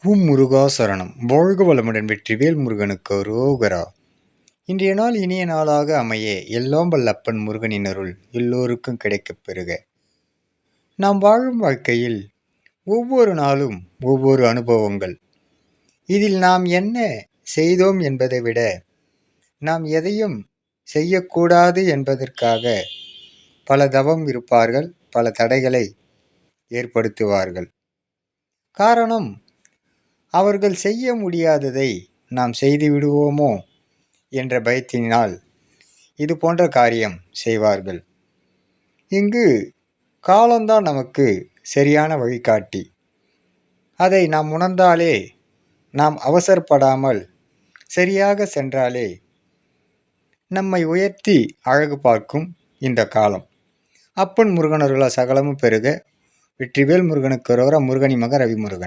முருகா சரணம். வாழ்க வளமுடன். வெற்றிவேல் முருகனுக்கு அரோகரா. இன்றைய நாள் இனிய நாளாக அமைய எல்லாம் வல்ல அப்பன் முருகனின் அருள் எல்லோருக்கும் கிடைக்கப் பெறுக. நாம் வாழும் வாழ்க்கையில் ஒவ்வொரு நாளும் ஒவ்வொரு அனுபவங்கள். இதில் நாம் என்ன செய்தோம் என்பதை விட நாம் எதையும் செய்யக்கூடாது என்பதற்காக பல தவம் இருப்பார்கள், பல தடைகளை ஏற்படுத்துவார்கள். காரணம், அவர்கள் செய்ய முடியாததை நாம் செய்து விடுவோமோ என்ற பயத்தினால் இது போன்ற காரியம் செய்வார்கள். இங்கு காலம்தான் நமக்கு சரியான வழிகாட்டி. அதை நாம் உணர்ந்தாலே, நாம் அவசரப்படாமல் சரியாக சென்றாலே நம்மை உயர்த்தி அழகு பார்க்கும் இந்த காலம். அப்பன் முருகனருளால் சகலமும் பெருக. வெற்றிவேல் முருகனுக்கு அரோகரா. முருகனி மகன் ரவிமுருகன்.